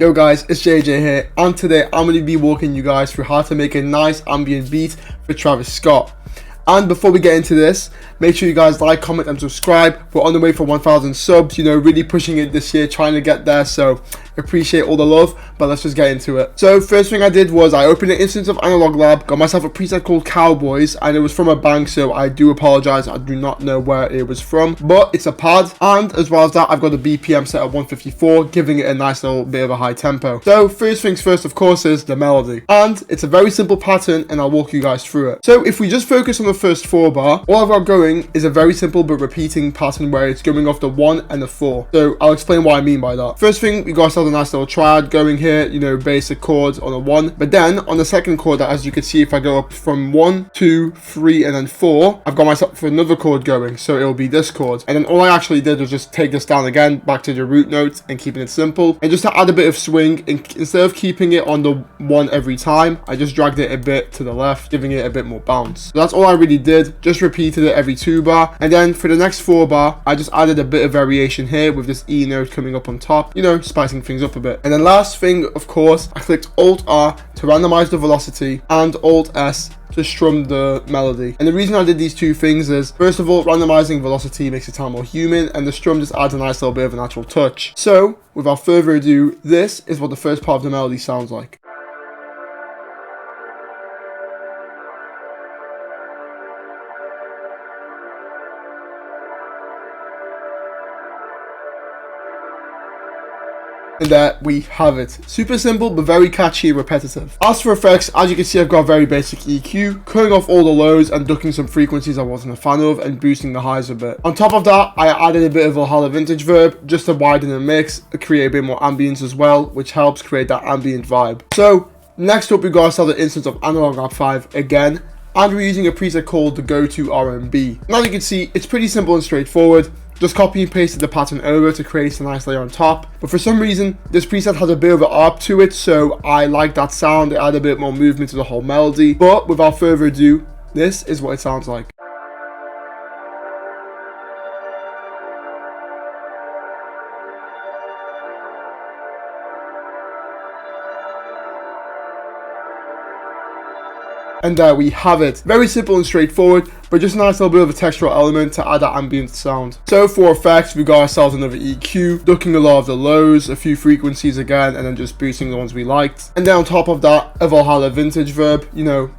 Yo guys, it's JJ here, and today I'm going to be walking you guys through how to make a nice ambient beat for Travis Scott. And before we get into this, make sure you guys like, comment and subscribe. We're on the way for 1,000 subs, really pushing it this year, trying to get there, so appreciate all the love, but let's just get into it. So first thing I did was I opened an instance of Analog Lab, got myself a preset called Cowboys, and it was from a bank, so I do apologize, I do not know where it was from, but it's a pad, and as well as that, I've got the BPM set at 154, giving it a nice little bit of a high tempo. So first things first, of course, is the melody, and it's a very simple pattern, and I'll walk you guys through it. So if we just focus on the first 4 bar, all I've got going is a very simple but repeating pattern where it's going off the 1 and the 4. So I'll explain what I mean by that. First thing, we got ourselves a nice little triad going here, basic chords on a 1. But then on the second chord, as you can see, if I go up from 1, 2, 3, and then 4, I've got myself for another chord going. So it'll be this chord. And then all I actually did was just take this down again, back to the root note and keeping it simple. And just to add a bit of swing, instead of keeping it on the 1 every time, I just dragged it a bit to the left, giving it a bit more bounce. So that's all I really did, just repeated it every 2 bar. And then for the next 4 bar, I just added a bit of variation here with this E note coming up on top, spicing things up a bit. And then last thing, of course, I clicked Alt R to randomize the velocity and Alt S to strum the melody. And the reason I did these 2 things is, first of all, randomizing velocity makes it sound more human, and the strum just adds a nice little bit of a natural touch. So without further ado, this is what the first part of the melody sounds like. And there we have it. Super simple, but very catchy and repetitive. As for effects, as you can see, I've got a very basic EQ, cutting off all the lows and ducking some frequencies I wasn't a fan of and boosting the highs a bit. On top of that, I added a bit of Valhalla Vintage Verb just to widen the mix, create a bit more ambience as well, which helps create that ambient vibe. So next up, we got ourselves an instance of Analog Lab 5 again, and we're using a preset called the Go-To R&B. Now you can see, it's pretty simple and straightforward. Just copy and pasted the pattern over to create a nice layer on top. But for some reason, this preset has a bit of an arc to it, so I like that sound. It added a bit more movement to the whole melody. But without further ado, this is what it sounds like. And there we have it. Very simple and straightforward, but just a nice little bit of a textural element to add that ambient sound. So for effects, we got ourselves another EQ, ducking a lot of the lows, a few frequencies again, and then just boosting the ones we liked. And then on top of that, a Valhalla Vintage Verb,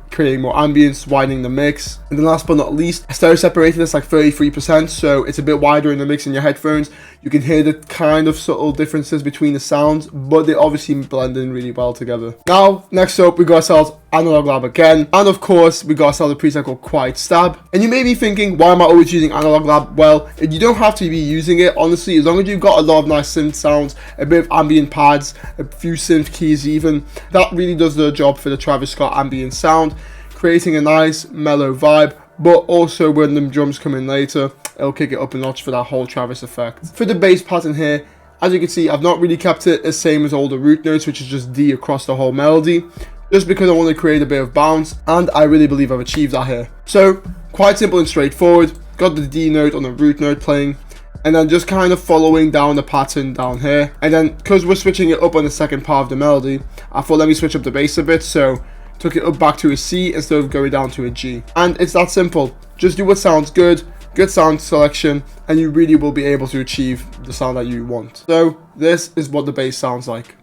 creating more ambience, widening the mix. And then last but not least, I stereo separated this like 33%, so it's a bit wider in the mix in your headphones. You can hear the kind of subtle differences between the sounds, but they obviously blend in really well together. Now, next up, we got ourselves Analog Lab again, and of course, we got ourselves a preset called Quiet Stab. And you may be thinking, why am I always using Analog Lab? Well, you don't have to be using it, honestly, as long as you've got a lot of nice synth sounds, a bit of ambient pads, a few synth keys even, that really does the job for the Travis Scott ambient sound, creating a nice mellow vibe, but also when the drums come in later, it'll kick it up a notch for that whole Travis effect. For the bass pattern here, as you can see, I've not really kept it the same as all the root notes, which is just D across the whole melody, just because I want to create a bit of bounce, and I really believe I've achieved that here. So, quite simple and straightforward, got the D note on the root note playing, and then just kind of following down the pattern down here. And then, because we're switching it up on the second part of the melody, I thought let me switch up the bass a bit, so took it up back to a C instead of going down to a G. And it's that simple. Just do what sounds good sound selection, and you really will be able to achieve the sound that you want. So this is what the bass sounds like.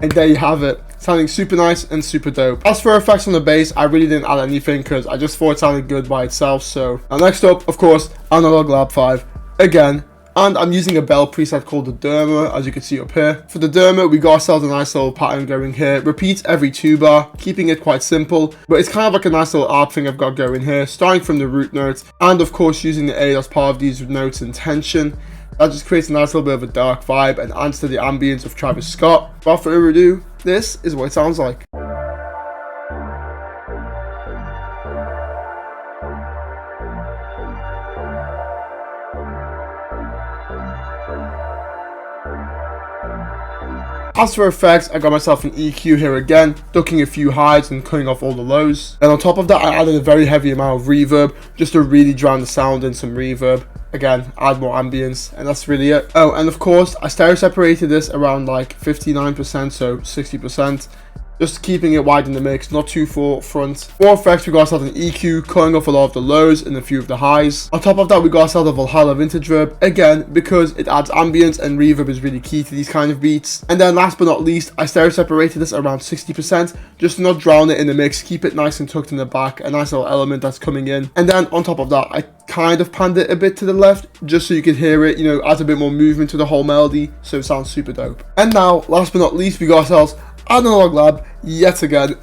And there you have it, sounding super nice and super dope. As for effects on the bass, I really didn't add anything because I just thought it sounded good by itself. So now next up, of course, Analog Lab 5 again. And I'm using a bell preset called the Derma, as you can see up here. For the Derma, we got ourselves a nice little pattern going here. Repeats every 2 bar, keeping it quite simple. But it's kind of like a nice little arc thing I've got going here, starting from the root notes. And of course, using the A as part of these notes in tension. That just creates a nice little bit of a dark vibe and adds to the ambience of Travis Scott. Without further ado, this is what it sounds like. As for effects, I got myself an EQ here again, ducking a few highs and cutting off all the lows. And on top of that, I added a very heavy amount of reverb just to really drown the sound in some reverb. Again, add more ambience, and that's really it. Oh, and of course, I stereo separated this around like 59%, so 60%. Just keeping it wide in the mix, not too forefront. For effects, we got ourselves an EQ, cutting off a lot of the lows and a few of the highs. On top of that, we got ourselves a Valhalla vintage verb, again, because it adds ambience and reverb is really key to these kind of beats. And then last but not least, I stereo separated this around 60%, just to not drown it in the mix, keep it nice and tucked in the back, a nice little element that's coming in. And then on top of that, I kind of panned it a bit to the left, just so you could hear it, you know, adds a bit more movement to the whole melody, so it sounds super dope. And now, last but not least, we got ourselves Analog Lab yet again,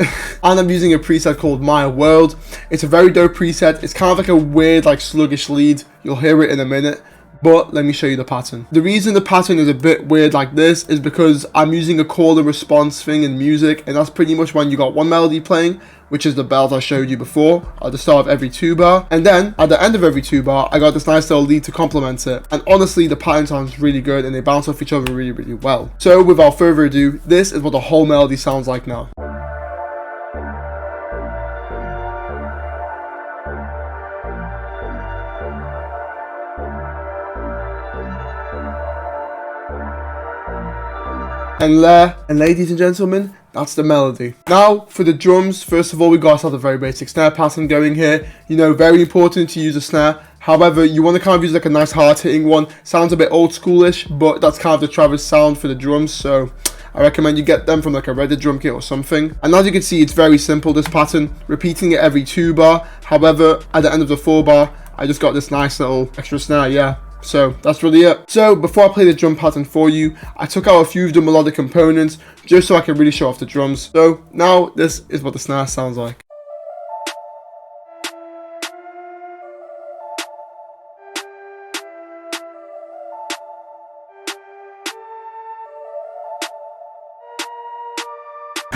and I'm using a preset called My World. It's a very dope preset. It's kind of like a weird, like sluggish lead. You'll hear it in a minute, but let me show you the pattern. The reason the pattern is a bit weird like this is because I'm using a call and response thing in music, and that's pretty much when you got one melody playing, which is the belt I showed you before at the start of every 2 bar, and then at the end of every 2 bar I got this nice little lead to complement it. And honestly, the pattern sounds really good and they bounce off each other really well. So without further ado, this is what the whole melody sounds like now. And ladies and gentlemen, that's the melody. Now for the drums, first of all, we got ourselves a very basic snare pattern going here. You know, very important to use a snare. However, you want to kind of use like a nice hard hitting one. Sounds a bit old schoolish, but that's kind of the Travis sound for the drums, so I recommend you get them from like a Reddit drum kit or something. And as you can see, it's very simple, this pattern, repeating it every 2 bar. However, at the end of the 4 bar, I just got this nice little extra snare, yeah. So that's really it. So before I play the drum pattern for you, I took out a few of the melodic components just so I can really show off the drums. So now this is what the snare sounds like.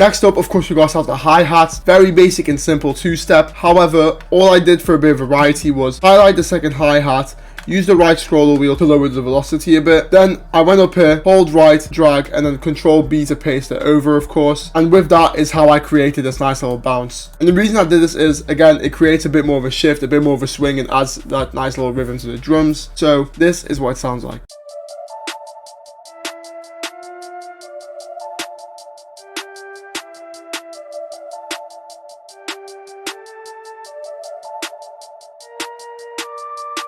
Next up, of course, we got ourselves the hi-hats. Very basic and simple 2-step. However, all I did for a bit of variety was highlight the second hi-hat, use the right scroller wheel to lower the velocity a bit. Then I went up here, hold right, drag, and then Control B to paste it over, of course. And with that is how I created this nice little bounce. And the reason I did this is, again, it creates a bit more of a shift, a bit more of a swing, and adds that nice little rhythm to the drums. So this is what it sounds like.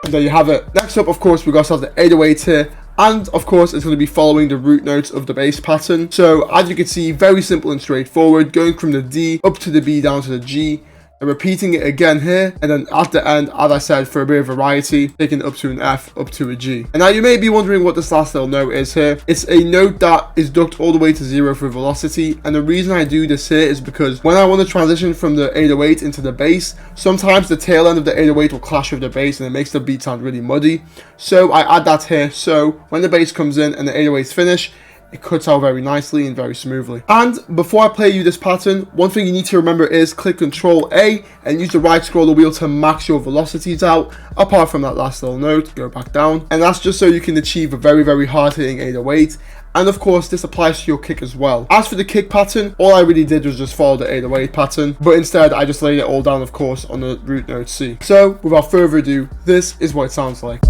And there you have it. Next up, of course, we got ourselves the 808 here, and of course it's going to be following the root notes of the bass pattern. So as you can see, very simple and straightforward, going from the D up to the B down to the G, and repeating it again here, and then at the end, as I said, for a bit of variety, taking it up to an F, up to a G. And now you may be wondering what this last little note is here. It's a note that is ducked all the way to 0 for velocity, and the reason I do this here is because when I want to transition from the 808 into the bass, sometimes the tail end of the 808 will clash with the bass and it makes the beat sound really muddy. So I add that here, so when the bass comes in and the 808s finish, it cuts out very nicely and very smoothly. And before I play you this pattern, one thing you need to remember is click Control A and use the right scroller wheel to max your velocities out. Apart from that last little note, go back down. And that's just so you can achieve a very hard hitting 808. And of course, this applies to your kick as well. As for the kick pattern, all I really did was just follow the 808 pattern, but instead I just laid it all down, of course, on the root note C. So without further ado, this is what it sounds like.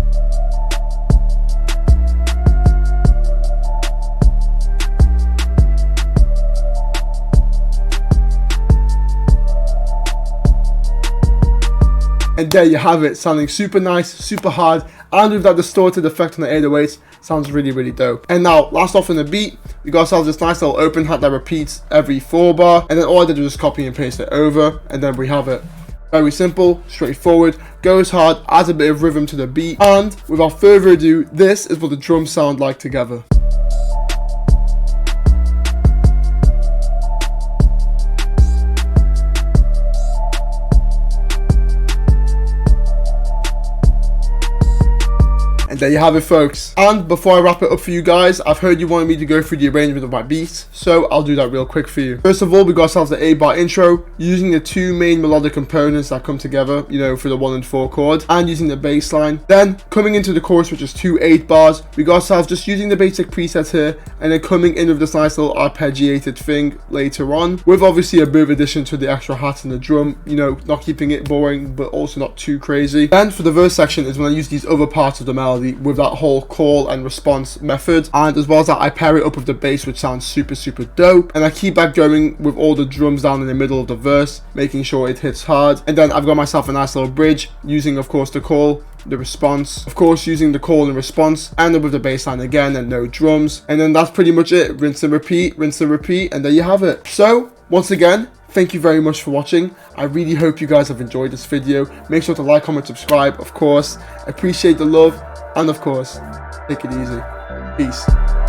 And there you have it, sounding super nice, super hard, and with that distorted effect on the 808s, sounds really dope. And now, last off in the beat, we got ourselves this nice little open hat that repeats every 4 bar, and then all I did was just copy and paste it over, and then we have it. Very simple, straightforward, goes hard, adds a bit of rhythm to the beat, and without further ado, this is what the drums sound like together. And there you have it, folks. And before I wrap it up for you guys, I've heard you wanted me to go through the arrangement of my beats, so I'll do that real quick for you. First of all, we got ourselves the 8-bar intro, using the two main melodic components that come together, you know, for the 1 and 4 chord, and using the bass line. Then coming into the chorus, which is 2 8-bars, we got ourselves just using the basic presets here, and then coming in with this nice little arpeggiated thing later on, with obviously a bit of addition to the extra hats and the drum, you know, not keeping it boring but also not too crazy. Then for the verse section is when I use these other parts of the melody with that whole call and response method, and as well as that I pair it up with the bass, which sounds super dope, and I keep that going with all the drums down in the middle of the verse, making sure it hits hard. And then I've got myself a nice little bridge using, of course, the call, the response, of course using the call and response, and then with the bass line again and no drums. And then that's pretty much it. Rinse and repeat, and there you have it. So once again, thank you very much for watching. I really hope you guys have enjoyed this video. Make sure to like, comment, subscribe, of course. Appreciate the love, and of course, take it easy. Peace.